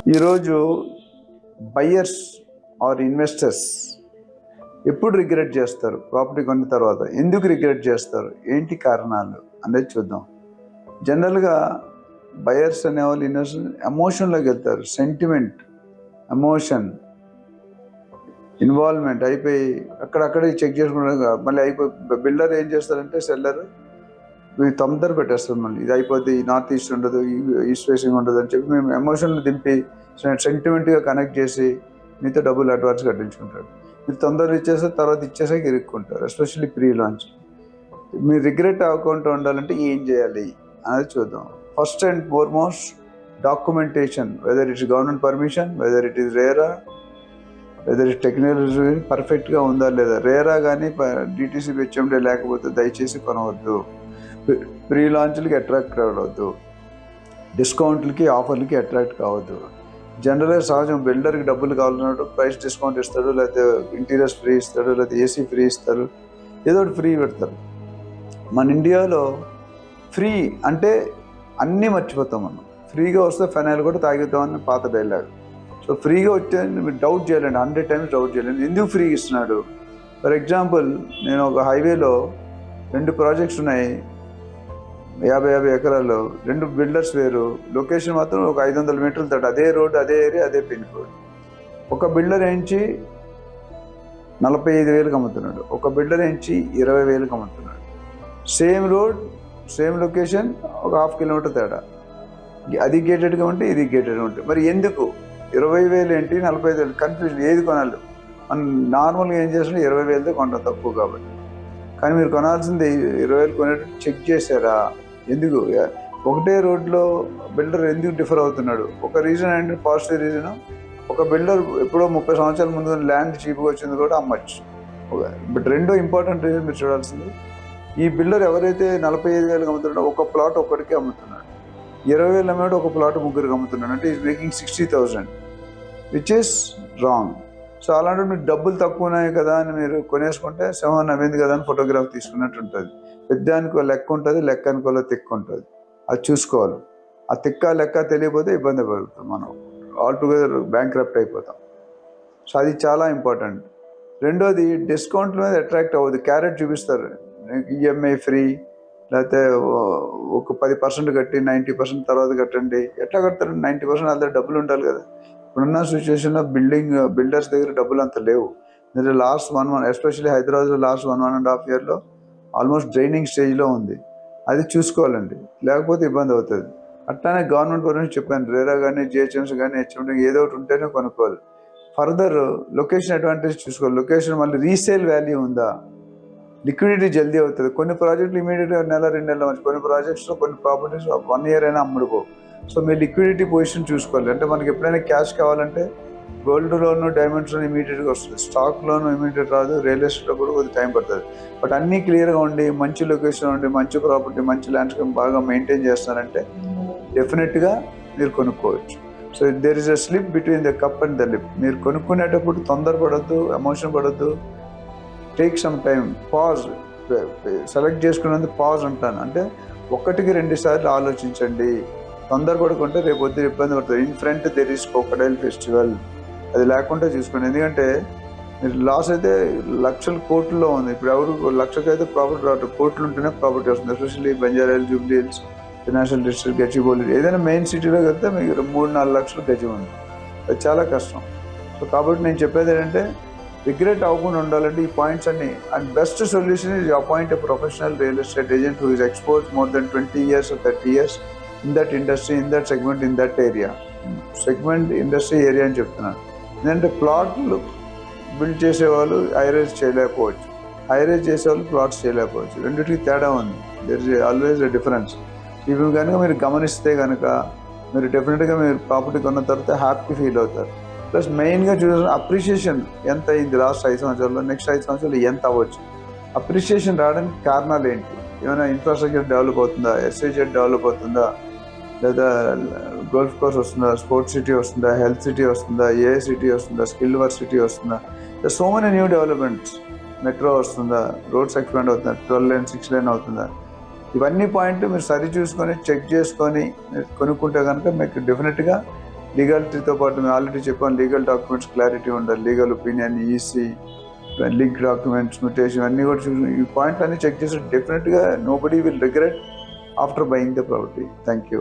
ఈరోజు buyers are investors ఎప్పుడు regret చేస్తారు? ప్రాపర్టీ కొన్న తర్వాత ఎందుకు రిగ్రెట్ చేస్తారు, ఏంటి కారణాలు అనేది చూద్దాం. జనరల్గా బయర్స్ అనేవాళ్ళు ఇన్వెస్టర్ ఎమోషన్లోకి వెళ్తారు. సెంటిమెంట్, ఎమోషన్, ఇన్వాల్వ్మెంట్ అయిపోయి అక్కడక్కడే చెక్ చేసుకుంటారు. మళ్ళీ అయిపోయి బిల్డర్ ఏం చేస్తారంటే సెల్లర్ తొందర పెట్టేస్తారు. మళ్ళీ ఇది అయిపోతే ఈ నార్త్ ఈస్ట్ ఉండదు, ఈస్ట్ ఫేసింగ్ ఉండదు అని చెప్పి మేము ఎమోషన్లు దింపి సెంటిమెంట్గా కనెక్ట్ చేసి మీతో డబ్బులు అడ్వాన్స్ కట్టించుకుంటాడు. మీరు తొందరగా ఇచ్చేస్తే తర్వాత ఇచ్చేసాక ఇరుక్కుంటారు, ఎస్పెషల్లీ ప్రీ లాంచ్. మీరు రిగ్రెట్ అవ్వకుండా ఉండాలంటే ఏం చేయాలి అనేది చూద్దాం. First and foremost documentation, whether it's government permission, whether it is RERA, whether it technology పర్ఫెక్ట్గా ఉందా లేదా. రేరా కానీ డిటీసీ హెచ్ఎండే లేకపోతే దయచేసి కొనవద్దు. ప్రీ లాంచ్లకి అట్రాక్ట్ కావద్దు, డిస్కౌంట్లకి ఆఫర్లకి అట్రాక్ట్ కావద్దు. జనరల్గా సహజం బిల్డర్కి డబ్బులు కావాలన్నట్టు ప్రైస్ డిస్కౌంట్ ఇస్తాడు, లేకపోతే ఇంటీరియర్స్ ఫ్రీ ఇస్తాడు, లేకపోతే ఏసీ ఫ్రీ ఇస్తారు, ఏదో ఒకటి ఫ్రీ పెడతారు. మన ఇండియాలో ఫ్రీ అంటే అన్నీ మర్చిపోతాం మనం. ఫ్రీగా వస్తే ఫైనల్ కూడా తాగిద్దామని పాత డైలాగ్. సో ఫ్రీగా వచ్చే మీరు డౌట్ చేయాలండి, 100 times డౌట్ చేయాలండి ఎందుకు ఫ్రీ ఇస్తున్నాడు. ఫర్ ఎగ్జాంపుల్, నేను ఒక హైవేలో 2 ప్రాజెక్ట్స్ ఉన్నాయి, 50 ఎకరాల్లో, 2 బిల్డర్స్ వేరు, లొకేషన్ మాత్రం ఒక 500 మీటర్ల తట, అదే రోడ్, అదే ఏరియా, అదే పిన్ కోడ్. ఒక బిల్డర్ ఏంచి 45,000కి అమ్ముతున్నాడు, ఒక బిల్డర్ ఏంచి 20,000కి అమ్ముతున్నాడు. సేమ్ రోడ్, సేమ్ లొకేషన్, ఒక 1/2 కిలోమీటర్ తేడా. అది గేటెడ్గా ఉంటే ఇది గేటెడ్గా ఉంటే మరి ఎందుకు 20,000 ఏంటి 45,000? కన్ఫ్యూజన్. ఏది కొనాలి? మనం నార్మల్గా ఏం చేస్తుంటే 20,000తో కొంటాం తక్కువ కాబట్టి. కానీ మీరు కొనాల్సింది 20,000 కొనేటట్టు చెక్ చేశారా? ఎందుకు ఒకటే రోడ్లో బిల్డర్ ఎందుకు డిఫర్ అవుతున్నాడు? ఒక రీజన్ ఏంటంటే పాజిటివ్ రీజన్, ఒక బిల్డర్ ఎప్పుడో 30 సంవత్సరాల ముందు ల్యాండ్ చీప్గా వచ్చింది కూడా అమ్మచ్చు. బట్ రెండో ఇంపార్టెంట్ రీజన్ మీరు చూడాల్సింది, ఈ బిల్డర్ ఎవరైతే 45,000కి అమ్ముతున్నాడో ఒక ప్లాట్ ఒక్కడికే అమ్ముతున్నాడు, 20,000 అమ్మాడు ఒక ప్లాట్ ముగ్గురికి అమ్ముతున్నాడు, అంటే is making 60,000, which is wrong. So అలాంటి మీరు డబ్బులు తక్కువ ఉన్నాయి కదా అని మీరు కొనేసుకుంటే సింహం నవ్వింది కదా అని ఫోటోగ్రాఫ్ తీసుకున్నట్టు ఉంటుంది. పెద్దానికో లెక్క ఉంటుంది, లెక్కనికోలో తిక్క ఉంటుంది. అది చూసుకోవాలి. ఆ తిక్క లెక్క తెలియకపోతే ఇబ్బంది పడుతుంది, మనం ఆల్టుగెదర్ బ్యాంక్రప్ట్ అయిపోతాం. సో అది చాలా ఇంపార్టెంట్. రెండోది, డిస్కౌంట్ల మీద అట్రాక్ట్ అవ్వదు. క్యారెట్ చూపిస్తారు, ఈఎంఐ ఫ్రీ, లేకపోతే ఒక 10% కట్టి 90% తర్వాత కట్టండి. ఎట్లా కడతారు? 90% అంత డబ్బులు ఉండాలి కదా. ఇప్పుడున్న సిచ్యువేషన్లో బిల్డర్స్ దగ్గర డబ్బులు అంత లేవు. మీరు లాస్ట్ 1 month, ఎస్పెషల్లీ హైదరాబాద్లో లాస్ట్ 1.5 yearలో ఆల్మోస్ట్ డ్రైనింగ్ స్టేజ్లో ఉంది. అది చూసుకోవాలండి, లేకపోతే ఇబ్బంది అవుతుంది. అట్లానే గవర్నమెంట్ పర్మిషన్ చెప్పాను, రేరా కానీ జిహెచ్ఎంసీ కానీ హెచ్ఎండి ఏదో ఒకటి ఉంటేనే కొనుక్కోవాలి. ఫర్దర్ లొకేషన్ అడ్వాంటేజ్ చూసుకోవాలి. లొకేషన్ మళ్ళీ రీసేల్ వాల్యూ ఉందా, లిక్విడిటీ జల్దీ అవుతుంది. కొన్ని ప్రాజెక్టులు ఇమీడియట్గా 1-2 నెలల మంచి, కొన్ని ప్రాజెక్ట్స్లో కొన్ని ప్రాపర్టీస్ 1 year అయినా అమ్ముడుకో. సో మీ లిక్విడిటీ పొజిషన్ చూసుకోవాలి. అంటే మనకి ఎప్పుడైనా క్యాష్ కావాలంటే గోల్డ్ లోను, డైమండ్స్ లోను ఇమీడియట్గా వస్తుంది, స్టాక్ లోను ఇమీడియట్ రాదు, రియల్ ఎస్టేట్లో కూడా కొద్దిగా టైం పడుతుంది. బట్ అన్నీ క్లియర్గా ఉండి, మంచి లొకేషన్ ఉండి, మంచి ప్రాపర్టీ, మంచి ల్యాండ్స్కేప్ బాగా మెయింటైన్ చేస్తారంటే డెఫినెట్గా మీరు కొనుక్కోవచ్చు. So there is a slip between the cup and the lip. మీరు కొనుక్కునేటప్పుడు తొందరపడద్దు, ఎమోషన్ పడద్దు. Take some time, pause. Select చేసుకున్నందుకు పాజ్ అంటాను, అంటే 1-2 సార్లు ఆలోచించండి. తొందరపడుకుంటే రేపు వద్దు ఇబ్బంది పడుతుంది. In front there is crocodile festival, అది లేకుండా చూసుకోండి. ఎందుకంటే మీరు లాస్ అయితే లక్షల కోట్లలో ఉంది. ఇప్పుడు ఎవరు లక్షకైతే ప్రాపర్టీ రావట్లేదు, కోట్లు ఉంటేనే ప్రాపర్టీ వస్తుంది. Especially Banjara Hills, Jubilee hills, financial district, Gachibowli, ఏదైనా మెయిన్ సిటీలోకి వెళ్తే మీకు 3-4 లక్షలు గజం ఉంది. అది చాలా కష్టం. సో కాబట్టి నేను చెప్పేది ఏంటంటే, రిగ్రెట్ అవ్వకుండా ఉండాలంటే ఈ పాయింట్స్ అన్ని. And best solution is appoint a professional real estate agent who is expose more than 20 years or 30 years in that industry, in that segment, in that area. Segment, industry, area అని చెప్తున్నాను. ఎందుకంటే ప్లాట్లు build చేసేవాళ్ళు హైరేజ్ చేయలేకపోవచ్చు, హైరేజ్ చేసేవాళ్ళు plots చేయలేకపోవచ్చు. రెండింటికి తేడా ఉంది. There is always a difference. ఇవి కనుక మీరు గమనిస్తే కనుక మీరు డెఫినెట్గా మీరు ప్రాపర్టీ కొన్న తర్వాత హ్యాపీ ఫీల్ అవుతారు. ప్లస్ మెయిన్గా చూసిన అప్రిషియేషన్ ఎంత అయింది లాస్ట్ 5 సంవత్సరాల్లో, నెక్స్ట్ 5 సంవత్సరాలు ఎంత అవ్వచ్చు. అప్రిషియేషన్ రావడానికి కారణాలు ఏంటి? ఏమైనా ఇన్ఫ్రాస్ట్రక్చర్ డెవలప్ అవుతుందా, ఎస్ఐజెడ్ డెవలప్ అవుతుందా, లేదా గోల్ఫ్ కోర్స్ వస్తుందా, స్పోర్ట్స్ సిటీ వస్తుందా, హెల్త్ సిటీ వస్తుందా, ఏ సిటీ వస్తుందా, స్కిల్ వర్క్ సిటీ వస్తుందా, so many new developments, metro వస్తుందా, రోడ్స్ ఎక్స్పాండ్ అవుతుందా, 12 lane 6 lane అవుతుందా. ఇవన్నీ పాయింట్లు మీరు సరి చూసుకొని చెక్ చేసుకొని కొనుక్కుంటే కనుక మీకు డెఫినెట్గా లీగాలిటీతో పాటు మేము ఆల్రెడీ చెప్పాను, లీగల్ డాక్యుమెంట్స్ క్లారిటీ ఉండాలి, legal opinion, EC, link documents, mutation అన్నీ కూడా ఈ పాయింట్ అన్ని చెక్ చేసి డెఫినెట్గా nobody will regret after buying the property. Thank you.